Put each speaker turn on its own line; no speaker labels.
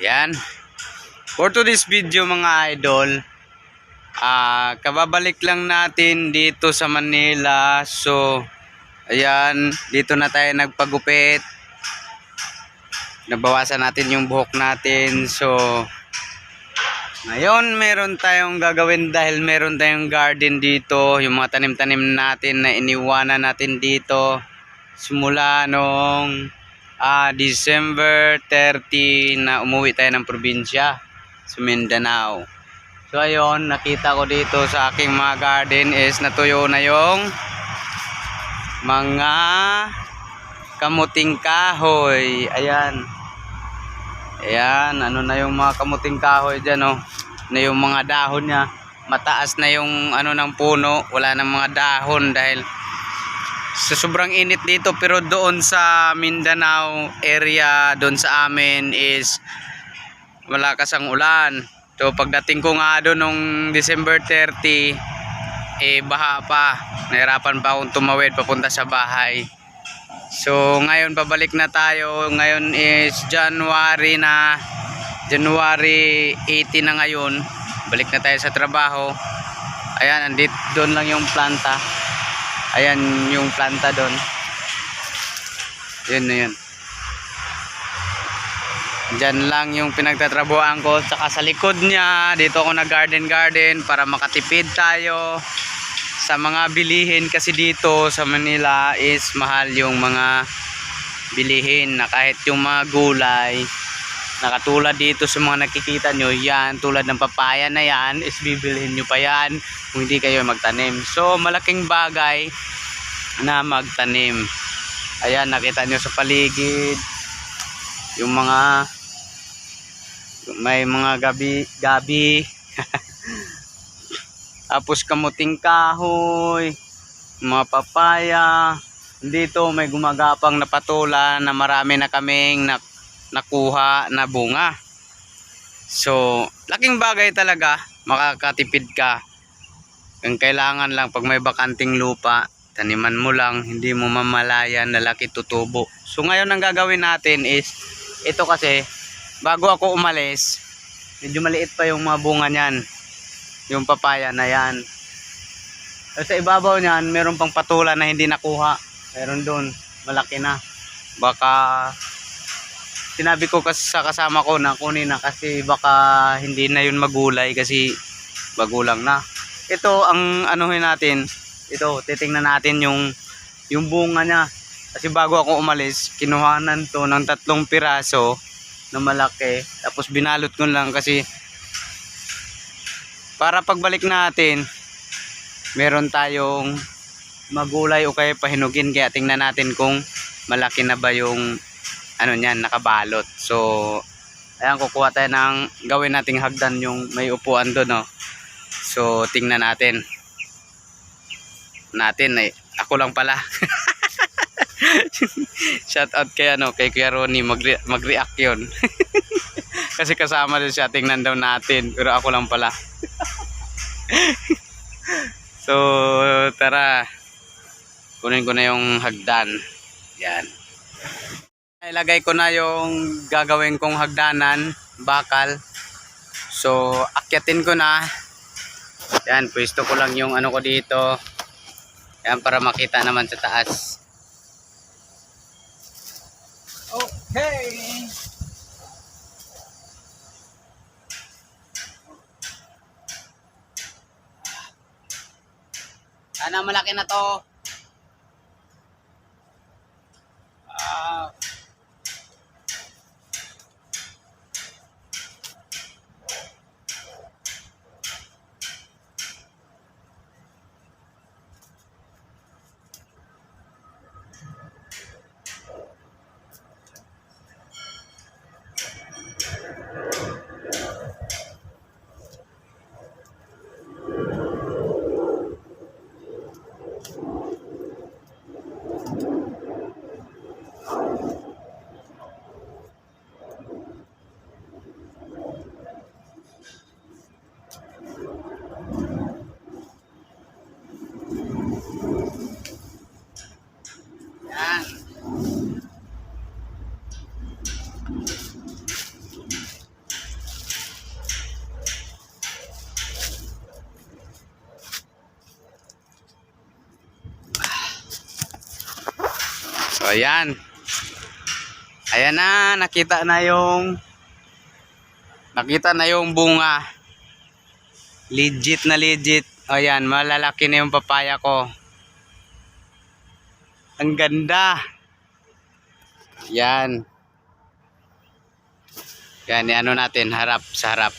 Yan. For today's video mga idol, kababalik lang natin dito sa Manila. So, ayan, dito na tayo nagpagupit. Nabawasan natin yung buhok natin. So, ngayon meron tayong gagawin dahil meron tayong garden dito. Yung mga tanim-tanim natin na iniwanan natin dito. Simula nung December 30 na umuwi tayo ng probinsya sa Mindanao. So ayun, nakita ko dito sa aking mga garden is natuyo na yung mga kamuting kahoy. Ayan. Ayan, ano na yung mga kamuting kahoy dyan, oh. Na yung mga dahon niya. Mataas na yung ano ng puno. Wala nang mga dahon dahil sa sobrang init dito. Pero doon sa Mindanao area, doon sa amin is malakas ang ulan. So pagdating ko nga doon nung December 30, baha pa. Nahirapan pa akong tumawid papunta sa bahay. So ngayon pabalik na tayo. Ngayon is January 18 na ngayon. Balik na tayo sa trabaho. Ayan, andito doon lang yung planta. Ayan yung planta doon. Yun na yun. Diyan lang yung pinagtatrabuhan ko. Saka sa likod niya, dito ako nag-garden para makatipid tayo sa mga bilihin. Kasi dito sa Manila is mahal yung mga bilihin. Na kahit yung mga gulay, nakatulad dito sa mga nakikita nyo, yan, tulad ng papaya na yan, is bibilhin nyo pa yan kung hindi kayo magtanim. So malaking bagay na magtanim. Ayan, nakita nyo sa paligid yung mga may mga gabi tapos kamuting kahoy, mga papaya. Dito may gumagapang na patula na marami na kaming nakuha na bunga. So laking bagay talaga, makakatipid ka. Ang kailangan lang pag may bakanting lupa, taniman mo lang, hindi mo mamalayan na laki tutubo. So ngayon ang gagawin natin is ito, kasi bago ako umalis, medyo maliit pa yung mga bunga niyan, yung papaya na yan. Sa ibabaw niyan meron pang patula na hindi nakuha. Meron doon, malaki na. Baka sinabi ko kasi sa kasama ko na kunin na, kasi baka hindi na yun magulay kasi bagulang na. Ito ang anuhin natin. Ito, titingnan natin yung bunga niya. Kasi bago ako umalis, kinuhanan to ng 3 piraso na malaki. Tapos binalot ko lang kasi para pagbalik natin, meron tayong magulay o kaya pahinugin. Kaya tingnan natin kung malaki na ba yung ano niyan, nakabalot. So, ayan, kukuha tayo ng gawin nating hagdan, yung may upuan doon, no? So, tingnan natin. Ako lang pala. Shout out kay Kuya Ronnie, mag-react yun. Kasi kasama din siya, tingnan daw natin, pero ako lang pala. So tara, kunin ko na yung hagdan. Yan, ilagay ko na yung gagawin kong hagdanan, bakal. So akyatin ko na. Yan, pwesto ko lang yung ano ko dito. Yan, para makita naman sa taas. Okay. Sana malaki na to. So, ayan. Ayan na, nakita na yung bunga. Legit na legit. Ayan, malalaki na yung papaya ko. Ang ganda. Yan. Yan, ano natin, harap sa harap.